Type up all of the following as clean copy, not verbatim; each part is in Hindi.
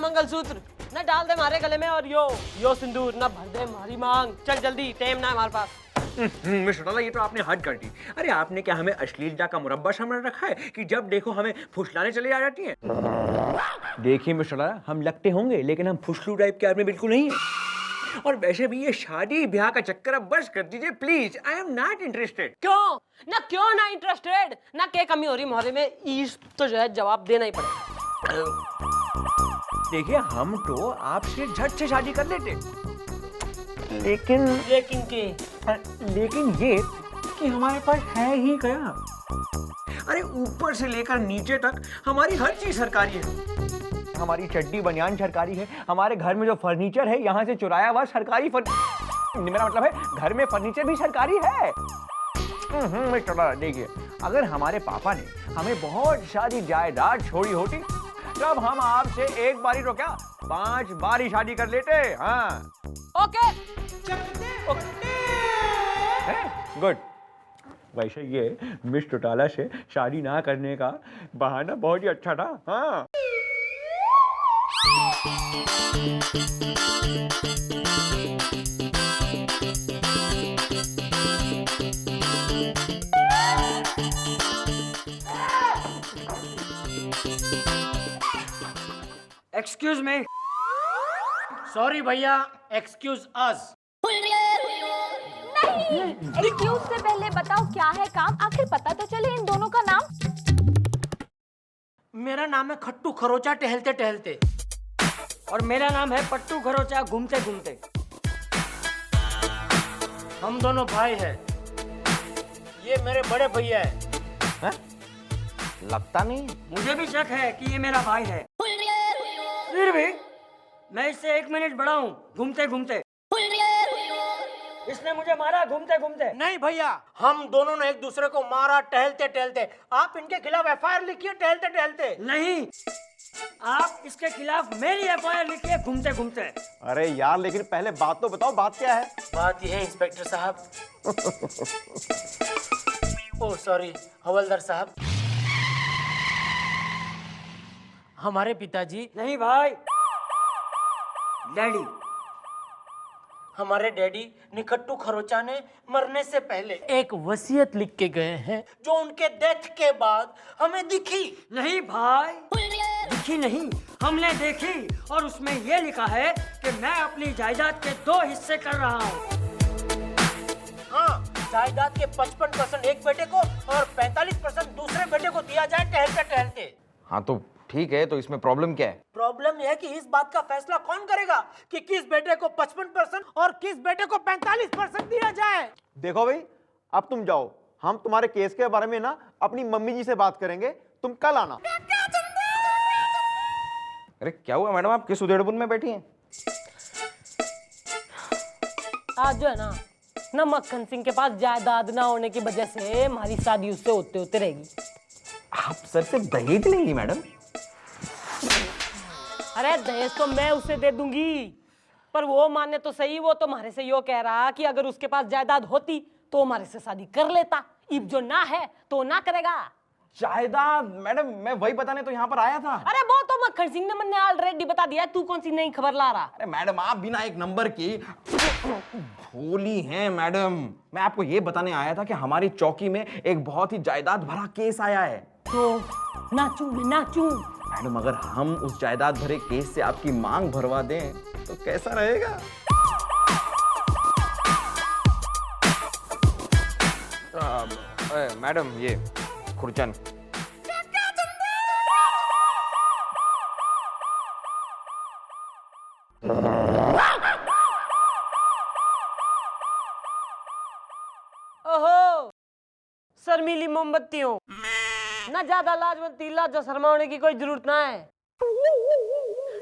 मंगलसूत्र, न डाल दे हमारे गले में, और यो सिंदूर न भर दे हमारी मांग। चल जल्दी, टाइम ना हमारे पास। मिस्टर डॉला, ये तो आपने हद कर दी। अरे आपने क्या हमें अश्लीलता का मुरब्बा समझ रखा है कि जब देखो हमें फुसलाने चली आ जाती हैं? देखिए मिस्टर डॉला, हम लगते होंगे लेकिन हम फुसलू टाइप के आदमी बिल्कुल नहीं है। और वैसे भी ये शादी ब्याह का चक्कर अब बस कर दीजिए please. I am not interested. क्यों ना इंटरेस्टेड? ना क्या कमी हो रही मोहरे में? इस तो जो है जवाब देना ही पड़ेगा। देखिए हम तो आपसे झट से शादी कर लेते, लेकिन ये कि हमारे पास है ही क्या। अरे ऊपर से लेकर नीचे तक हमारी हर चीज सरकारी है। हमारी चड्डी बनियान सरकारी है, हमारे घर में जो फर्नीचर है यहाँ से चुराया हुआ सरकारी मेरा मतलब है घर में फर्नीचर भी सरकारी है। देखिए, अगर हमारे पापा ने हमें बहुत सारी जायदाद छोड़ी होती तब हम आपसे एक बारी तो क्या 5 बारी शादी कर लेते। हाँ ओके गुड। वैसे ये मिस चौटाला से शादी ना करने का बहाना बहुत ही अच्छा था। हाँ एक्सक्यूज मी, सॉरी भैया, एक्सक्यूज अस। नहीं, एक्सक्यूज से पहले बताओ क्या है काम, आखिर पता तो चले इन दोनों का नाम। मेरा नाम है खट्टू खरोचा टहलते टहलते, और मेरा नाम है पट्टू खरोचा घूमते घूमते। हम दोनों भाई हैं। ये मेरे बड़े भैया है। लगता नहीं। मुझे भी शक है कि ये मेरा भाई है, फिर भी मैं इससे 1 मिनट बड़ा हूँ घूमते घूमते। इसने मुझे मारा घूमते घूमते। नहीं भैया, हम दोनों ने एक दूसरे को मारा टहलते टहलते। आप इनके खिलाफ FIR लिखिए टहलते टहलते। नहीं, आप इसके खिलाफ मेरी FIR लिखिए घूमते घूमते। अरे यार, लेकिन पहले बात तो बताओ, बात क्या है? बात यह है इंस्पेक्टर साहब, ओह सॉरी हवलदार साहब, हमारे पिताजी, नहीं भाई, डैडी, हमारे डैडी निखट्टू खरोचा ने मरने से पहले एक वसीयत लिख के गए हैं जो उनके डेथ के बाद हमें दिखी। नहीं भाई, दिखी नहीं, हमने देखी, और उसमें ये लिखा है कि मैं अपनी जायदाद के 2 हिस्से कर रहा हूँ। हाँ, जायदाद के 55% एक बेटे को और 45% दूसरे बेटे को दिया जाए टहलते टहलते। हाँ तो ठीक है, तो इसमें प्रॉब्लम क्या है? प्रॉब्लम यह है कि इस बात का फैसला कौन करेगा कि किस बेटे को 55% और किस बेटे को 45% दिया जाए। देखो भाई, अब तुम जाओ, हम तुम्हारे केस के बारे में ना अपनी मम्मी जी से बात करेंगे, तुम कल आना। अरे क्या हुआ मैडम, आप किस उधेड़बुन में बैठी हैं? आज जो है ना मक्खन सिंह के पास जायदाद ना होने की वजह से हमारी शादी उससे होते होते रहेगी। आप सर से दहेज लेंगी मैडम? अरे दहेज तो मैं उसे दे दूंगी, पर वो माने तो सही, वो तो हमारे से यो कह रहा कि अगर उसके पास जायदाद होती तो हमारे से शादी कर लेता, अब जो ना है तो ना करेगा। जायदाद मैडम, मैं वही बताने तो यहाँ पर आया था। अरे वो तो मक्खन सिंह ने मैंने ऑलरेडी बता दिया, तू कौन सी नई खबर ला रहा? अरे मैडम, आप बिना एक नंबर की भोली हैं मैडम। मैं आपको ये बताने आया था कि हमारी चौकी में एक बहुत ही जायदाद भरा केस आया है। तो नाचूं मैं नाचूं। मैडम, अगर हम उस जायदाद भरे केस से आपकी मांग भरवा दें तो कैसा रहेगा? मैडम, ये खुरचन। ओहो, शर्मीली मोमबत्तियों, ना ज्यादा लाजवंती लाजो शर्मा होने की कोई जरूरत ना है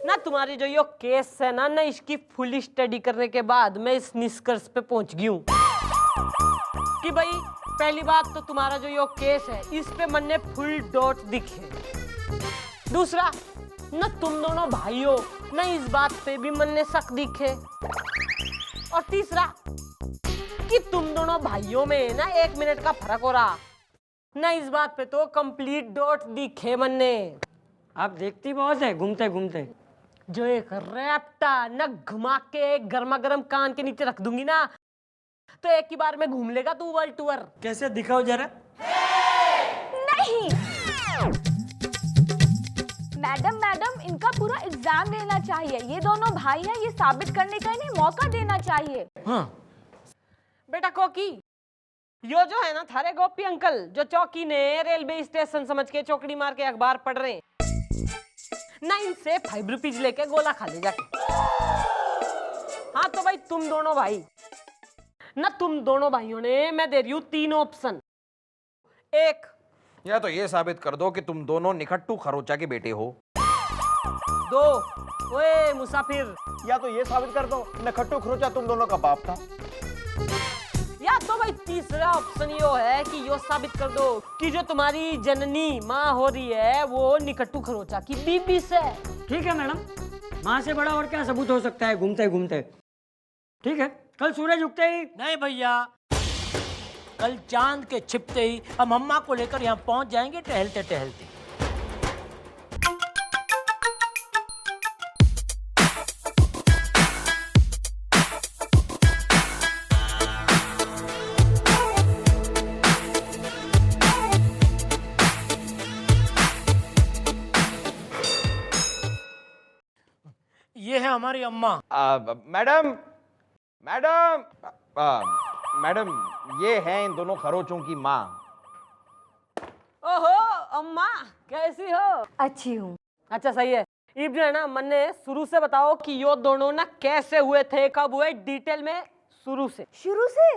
ना। तुम्हारी जो ये केस है ना इसकी फुल स्टडी करने के बाद मैं इस निष्कर्ष पे पहुंच गई हूँ कि भाई पहली बात तो तुम्हारा जो ये केस है इस पे मैंने फुल डॉट दिखे। दूसरा, न तुम दोनों भाइयों न इस बात पे भी मैंने शक दिखे। और तीसरा कि तुम दोनों भाइयों में ना 1 मिनट का फर्क हो रहा, ना इस बात पे तो कंप्लीट डॉट दिखे मन्ने। आप देखती बहुत है घूमते घूमते। जो एक रैप्टा न घुमा के गर्मा गर्म कान के नीचे रख दूंगी ना, तो एक ही बार में घूम लेगा तू वर्ल्ड टूर। कैसे दिखाओ जरा। नहीं मैडम, मैडम इनका पूरा एग्जाम लेना चाहिए। ये दोनों भाई हैं, ये साबित करने का इन्हें मौका देना चाहिए। हाँ बेटा कोकी, यो जो है ना थारे गोपी अंकल, जो चौकी ने रेलवे स्टेशन समझ के चौकड़ी मार के अखबार पढ़ रहे हैं ना, इनसे 5 रुपीज लेके गोला खा ले जाके। हाँ तो भाई तुम दोनों भाई ना, तुम दोनों भाइयों ने मैं दे रही हूँ 3 ऑप्शन। एक, या तो ये साबित कर दो कि तुम दोनों निखट्टू खरोचा के बेटे हो। 2, ओए मुसाफिर, या तो ये साबित कर दो निखट्टू खरोचा तुम दोनों का बाप था। या तो भाई तीसरा ऑप्शन यो है कि यो साबित कर दो कि जो तुम्हारी जननी माँ हो रही है वो निकट्टू खरोचा की बीबी से। ठीक है मैडम, माँ से बड़ा और क्या सबूत हो सकता है घूमते घूमते। ठीक है, कल सूरज उगते ही। नहीं भैया, कल चांद के छिपते ही हम अम्मा को लेकर यहाँ पहुंच जाएंगे टहलते टहलते। ये है हमारी अम्मा। मैडम मैडम मैडम, ये है इन दोनों खरोचों की माँ। ओहो अम्मा, कैसी हो? अच्छी हूँ। अच्छा सही है। इब जो है ना, मन ने शुरू से बताओ कि यो दोनों ना कैसे हुए थे, कब हुए, डिटेल में शुरू से। शुरू से?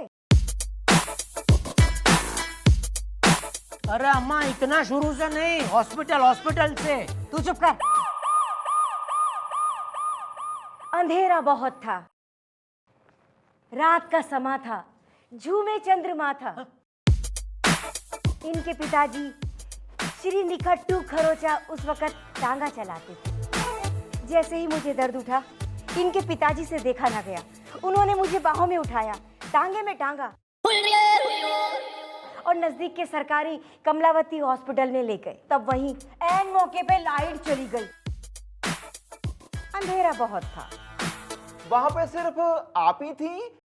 अरे अम्मा इतना शुरू से नहीं, हॉस्पिटल हॉस्पिटल से। तू चुप कर। अंधेरा बहुत था, रात का समा था, झूमे चंद्रमा था। इनके पिताजी श्री निखट्टू खरोचा उस वक्त टांगा चलाते थे। जैसे ही मुझे दर्द उठा, इनके पिताजी से देखा ना गया। उन्होंने मुझे बाहों में उठाया, टांगे में टांगा और नजदीक के सरकारी कमलावती हॉस्पिटल में ले गए। तब वहीं ऐन मौके पे लाइट चली गई। अंधेरा बहुत था। वहां पे सिर्फ आप ही थी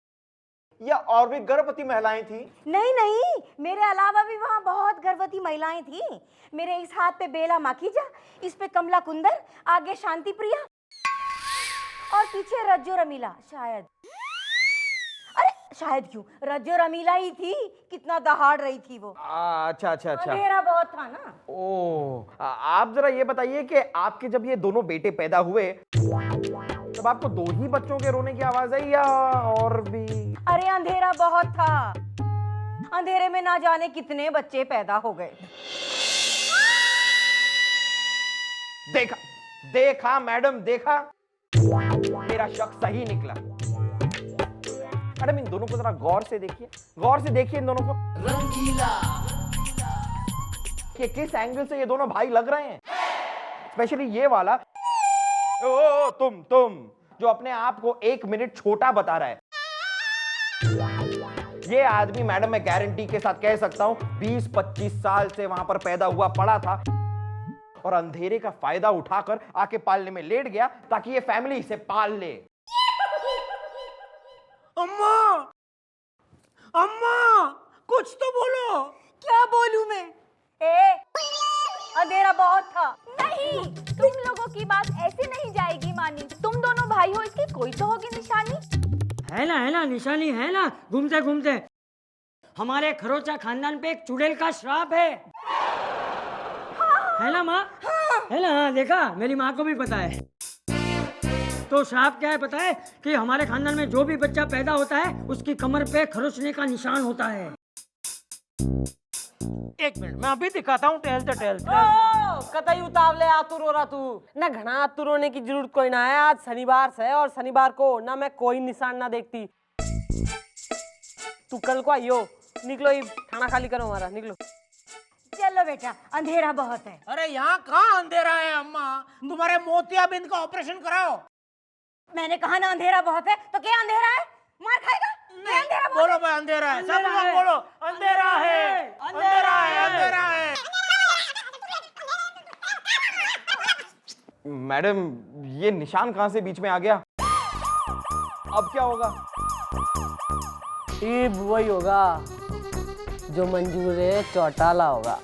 या और भी गर्भवती महिलाएं थी? नहीं नहीं, मेरे अलावा भी वहाँ बहुत गर्भवती महिलाएं थीं। मेरे इस हाथ पे बेला माखीजा, इस पे कमला कुंदर, आगे शांति प्रिया और पीछे रज्जो रमीला। शायद, अरे शायद क्यों, रज्जो रमीला ही थी। कितना दहाड़ रही थी वो। अच्छा अच्छा अच्छा। अंधेरा बहुत था ना। ओह, आप जरा ये बताइए कि आपके जब ये दोनों बेटे पैदा हुए तब आपको 2 ही बच्चों के रोने की आवाज आई या और भी? अरे अंधेरा बहुत था, अंधेरे में ना जाने कितने बच्चे पैदा हो गए। देखा देखा मैडम, देखा, मेरा शक सही निकला। मैडम इन दोनों को जरा गौर से देखिए, गौर से देखिए इन दोनों को। रंगीला, कि किस एंगल से ये दोनों भाई लग रहे हैं। स्पेशली ये वाला, ओ तुम जो अपने आप को 1 मिनट छोटा बता रहा है। ये आदमी मैडम मैं गारंटी के साथ कह सकता हूं 20-25 साल से वहां पर पैदा हुआ पड़ा था और अंधेरे का फायदा उठाकर आके पालने में लेट गया ताकि ये फैमिली इसे पाल ले। अम्मा, अम्मा कुछ तो बोलो। क्या बोलूं मैं? अंधेरा बहुत था। नहीं, तुम लोगों की बात ऐसे नहीं जाएगी मानी। तुम दोनों भाई हो, इसकी कोई तो होगी निशानी। है ना निशानी है ना। घूमते घूमते हमारे खरोचा खानदान पे एक चुड़ैल का श्राप है। है ना माँ? है ना? हाँ, देखा, मेरी माँ को भी पता है। तो श्राप क्या है पता है? कि हमारे खानदान में जो भी बच्चा पैदा होता है उसकी कमर पे खरोचने का निशान होता है। 1 मिनट, मैं अभी दिखाता हूँ टहलते टहलते। कतई उतावले आतुर हो रहा तू ना, घना आतुर होने की जरूरत कोई ना है। आज शनिवार से और शनिवार को ना मैं कोई निशान ना देखती। तू कल को आइयो। निकलो, ये खाना खाली करो हमारा, निकलो। चलो बेटा, अंधेरा बहुत है। अरे यहाँ कहाँ अंधेरा है अम्मा? तुम्हारे मोतियाबिंद का ऑपरेशन कराओ। मैंने कहा ना अंधेरा बहुत है, तो क्या अंधेरा है? मार खाएगा? क्या अंधेरा बहुत बोलो भाई अंधेरा है, सब लोग बोलो अंधेरा है, अंधेरा है, अंधेरा है। मैडम ये निशान कहां से बीच में आ गया? अब क्या होगा? ईब वही होगा जो मंजूर है चौटाला होगा।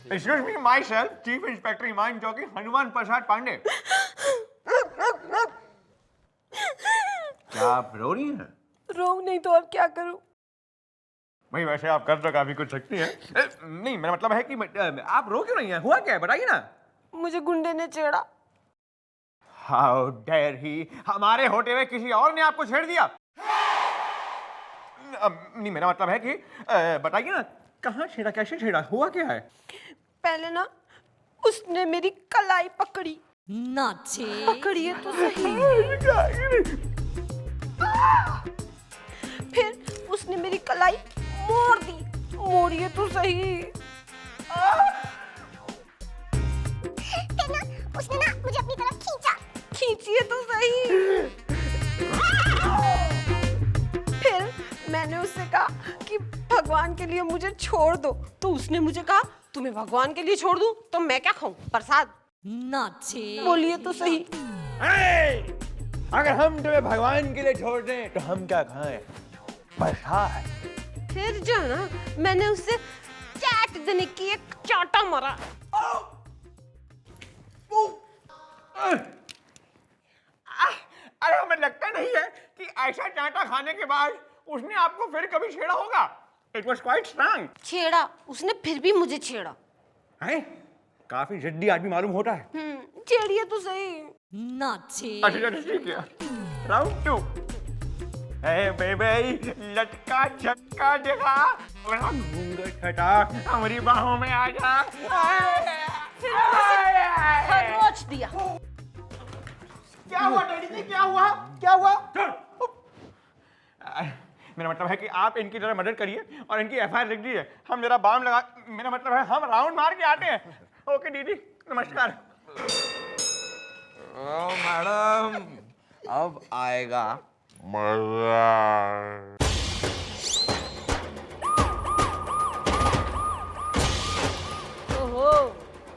Excuse me, myself, Chief Inspector ईमान चौकी हनुमान प्रसाद पांडे। क्या आप रो रही हैं? रो नहीं तो अब क्या करूं? भाई वैसे आप कर तो काफी कुछ सकती हैं। नहीं मेरा मतलब है कि आप रो क्यों नहीं हैं? हुआ क्या है बताइए ना। मुझे गुंडे ने छेड़ा। How dare he? हमारे होते हुए किसी और ने आपको छेड़ दिया? नहीं मेरा मतलब है कि बताइए ना कहाँ छेड़ा, कैसे छेड़ा, हुआ क्या है? पहले ना उसने मेरी कलाई पकड़ी। पकड़िए तो सही। फिर उसने मेरी कलाई मोड़ दी। मोड़िए तो सही। उसने ना मुझे अपनी तरफ खींचा। खींचिए तो सही। फिर मैंने उससे कहा कि भगवान के लिए मुझे छोड़ दो, तो उसने मुझे कहा तुम्हें भगवान के लिए छोड़ दूं तो मैं क्या खाऊं? प्रसाद। बोलिए तो सही। अगर हम तुम्हें भगवान के लिए छोड़ दें तो हम क्या खाएं? प्रसाद। फिर जो है ना मैंने उससे चाट देने की एक चाटा मारा। अरे हमें लगता नहीं है कि ऐसा चाटा खाने के बाद उसने आपको फिर कभी छेड़ा होगा। It was quite strong. छेड़ा उसने, फिर भी मुझे छेड़ा। हैं? काफी जिद्दी आदमी मालूम होता है। छेड़िए तो सही। अच्छा ठीक है। राउंड 2। ए बेबी लटका झटका दिखा, बड़ा घूंघट हटा, हमारी बाहों में आ जा। खरोच दिया। क्या हुआ डैडी जी, क्या हुआ? क्या हुआ? मेरा मतलब है कि आप इनकी जरा मदद करिए और इनकी एफआईआर लिख दीजिए। हम जरा बाम लगा, मेरा मतलब है हम राउंड मार के आते हैं। ओके दीदी नमस्कार। ओ मैडम अब आएगा ओहो,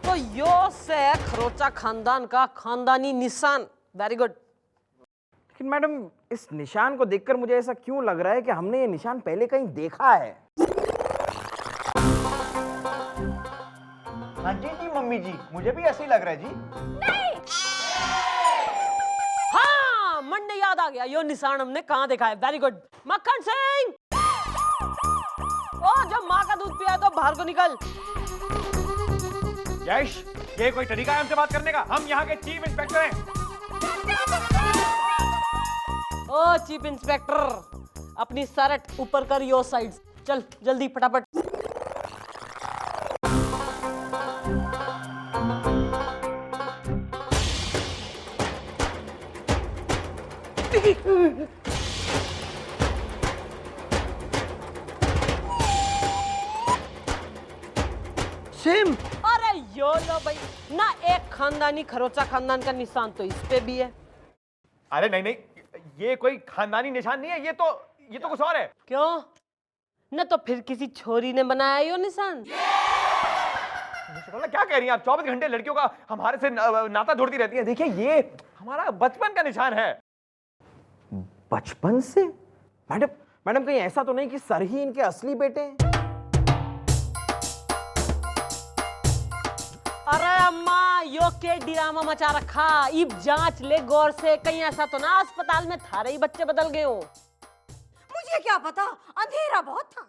तो यो से खरोचा खानदान का खानदानी निशान। Very good. लेकिन मैडम इस निशान को देखकर मुझे ऐसा क्यों लग रहा है कि हमने ये निशान पहले कहीं देखा है? हाँ जी जी मम्मी जी, मुझे भी ऐसे ही लग रहा है जी। हाँ, मंडे याद आ गया। यो निशान हमने कहाँ देखा है। Very good. मक्खन सिंह, ओ जब माँ का दूध पिया तो बाहर को निकल। यश, ये कोई तरीका है हमसे बात करने का? हम यहाँ के चीफ इंस्पेक्टर हैं। ओ चीफ इंस्पेक्टर, अपनी शर्ट ऊपर कर, यो साइड। चल जल्दी फटाफट। सेम। अरे यो लो भाई ना, एक खानदानी खरोचा खानदान का निशान तो इस पे भी है। अरे नहीं नहीं, ये कोई खानदानी निशान नहीं है, ये तो कुछ और है। क्यों? न तो फिर किसी छोरी ने बनाया यो निशान। क्या कह रही हैं आप? 24 घंटे लड़कियों का हमारे से नाता जोड़ती रहती हैं। देखिए ये हमारा बचपन का निशान है। बचपन से? मैडम कहीं ऐसा तो नहीं कि सर ही इनके असली बेटे हैं? अरे अम्मा, यो के ड्रामा मचा रखा। इब जांच ले गौर से, कहीं ऐसा तो ना अस्पताल में थारे ही बच्चे बदल गए हो। मुझे क्या पता, अंधेरा बहुत था।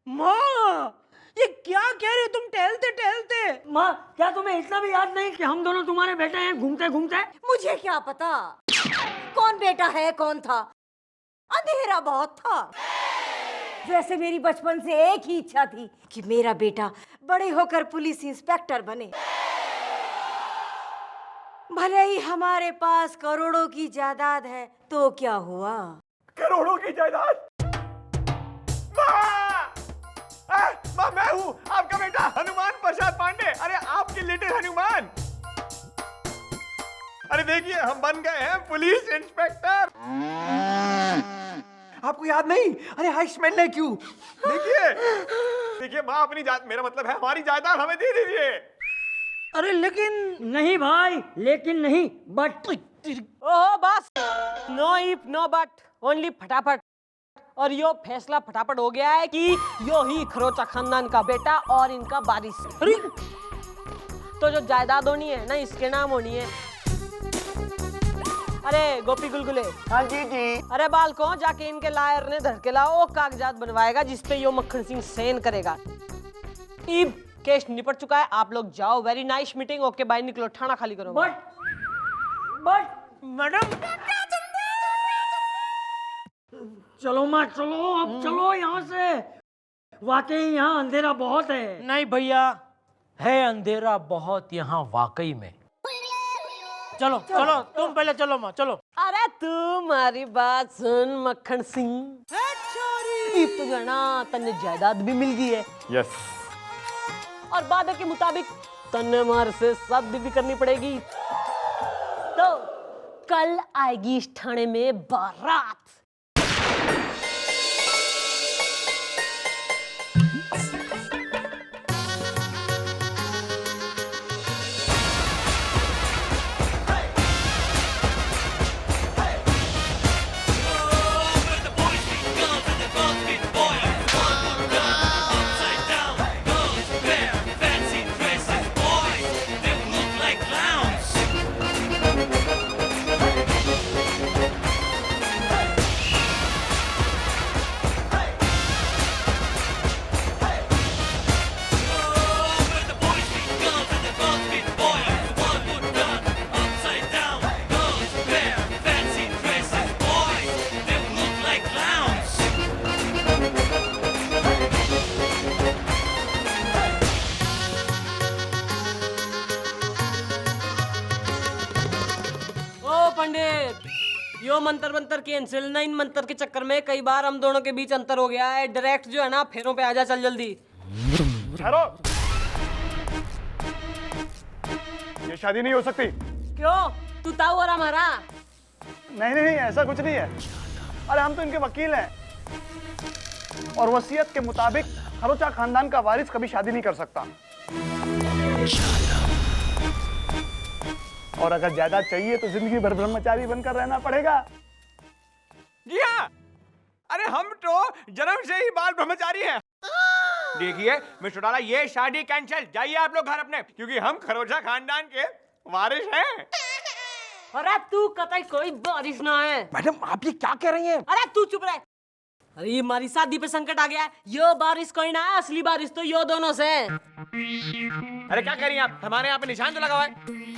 माँ, ये क्या कह रहे हो तुम टहलते टहलते? माँ, क्या तुम्हें इतना भी याद नहीं कि हम दोनों तुम्हारे बेटे हैं घूमते घूमते? मुझे क्या पता कौन बेटा है कौन था, अंधेरा बहुत था। वैसे मेरी बचपन से एक ही इच्छा थी कि मेरा बेटा बड़े होकर पुलिस इंस्पेक्टर बने। भले ही हमारे पास करोड़ों की जायदाद है तो क्या हुआ? करोड़ों की जायदाद? हूँ आपका बेटा हनुमान प्रसाद पांडे। अरे आपके लिटिल हनुमान। अरे देखिए हम बन गए हैं पुलिस इंस्पेक्टर। आपको याद नहीं? अरे हाई स्मेल है क्यों? देखिए देखिए माँ अपनी मेरा मतलब है हमारी जायदाद हमें दे दीजिए। अरे लेकिन नहीं भाई, लेकिन नहीं, बट ओहो बस, no if no but, only फटाफट। और यो फैसला फटाफट हो गया है कि यो ही खरोचा खानदान का बेटा और इनका वारिस। अरे तो जो जायदाद होनी है ना इसके नाम होनी है। अरे गोपी गुलगुले। हाँ जी जी। अरे बालको जाके इनके लायर ने धर के लाओ, कागजात बनवाएगा जिसपे यो मक्खन सिंह साइन करेगा। इब केस निपट चुका है, आप लोग जाओ। Very nice meeting, okay bye, निकलो, ठाना खाली करो। बट मैडम, चलो माँ चलो, अब चलो यहाँ से। वाकई यहाँ अंधेरा बहुत है। नहीं भैया, है अंधेरा बहुत यहाँ वाकई में। चलो चलो, तुम पहले चलो माँ, चलो। अरे तुम्हारी बात सुन मक्खन सिंह, इब तो जो है ना तन्ने जायदाद भी मिल गई है। यस। और वादे के मुताबिक तन्ने मार से शादी भी करनी पड़ेगी। तो कल आएगी इस थाने में बारात। पंडित, यो मंत्र मंत्र कैंसिल ना। इन मंत्र के चक्कर में कई बार हम दोनों के बीच अंतर हो गया है। डायरेक्ट जो है ना फेरों पे आजा, चल जल्दी। ठहरो, ये शादी नहीं हो सकती। क्यों? तू ताऊ और हमारा? नहीं नहीं ऐसा कुछ नहीं है। अरे हम तो इनके वकील हैं और वसीयत के मुताबिक खरोचा खानदान का वारिस कभी शादी नहीं कर सकता। और अगर जायदाद चाहिए तो जिंदगी भर ब्रह्मचारी बनकर रहना पड़ेगा। जी हाँ, अरे हम तो जन्म से ही बाल ब्रह्मचारी हैं। देखिए मिस्टर डाला, ये शादी कैंसिल। जाइए आप लोग घर अपने, क्योंकि हम खरोचा खानदान के वारिस हैं। अरे तू कतई कोई बारिश ना है। मैडम आप ये क्या कह रही हैं? अरे तू चुप रह। अरे ये हमारी शादी पे संकट आ गया है। यो बारिश कोई ना है, असली बारिश तो यो दोनों से। अरे क्या कह रही हैं आप? हमारे यहाँ पे निशान तो लगा हुआ है।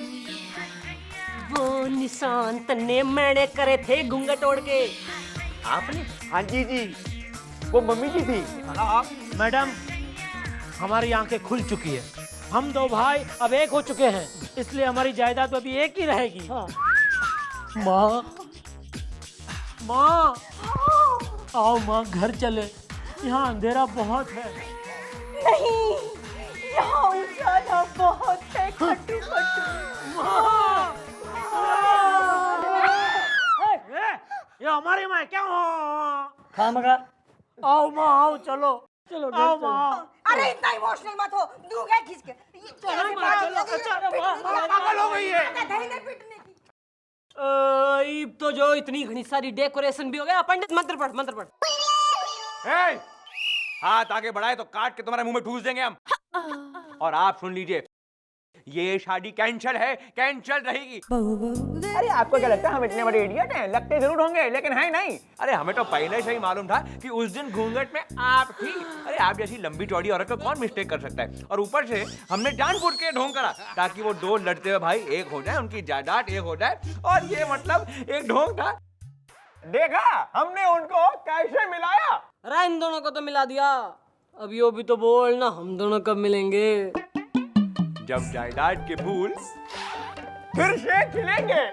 वो निशान तन्ने मैंने करे थे घूंघट ओढ़ के। आपने? हाँ जी जी, वो मम्मी जी थी। मैडम, हमारी आंखें खुल चुकी है। हम दो भाई अब एक हो चुके हैं, इसलिए हमारी जायदाद अभी एक ही रहेगी। माँ, माँ, आओ माँ, घर चले। यहाँ अंधेरा बहुत है। नहीं, यहाँ उजाला बहुत है। खट्टू खट्टू। ये हमारी माँ क्या हो? आओ माँ, आओ, चलो चलो, आओ माँ। अरे इतना इमोशनल मत हो, दूंगा खींच के। पागल हो गई है। पीटने की। इब तो जो इतनी घनी सारी डेकोरेशन भी हो गया। पंडित मंत्र पढ़, मंत्र पढ़। हाथ आगे बढ़ाए तो काट के तुम्हारे मुंह में ठूस देंगे हम। और आप सुन लीजिए, ये शादी कैंसिल है, कैंसिल रहेगी। अरे आपको क्या लगता है हम इतने बड़े इडियट हैं? लगते जरूर होंगे लेकिन है नहीं। अरे हमें तो पहले से ही मालूम था कि उस दिन घूंघट में आप थी। अरे आप जैसी लंबी चौड़ी औरत को कौन मिस्टेक कर सकता है? और ऊपर से हमने जानबूझ के ढोंग करा ताकि वो दो लड़ते हुए भाई एक हो जाए, उनकी जायदाद एक हो जाए। और ये मतलब एक ढोंग था। देखा हमने उनको कैसे मिलाया। अरे इन दोनों को तो मिला दिया, अब यो भी तो बोल ना, हम दोनों कब मिलेंगे? जब जायदाद के फूल फिर से खिलेंगे।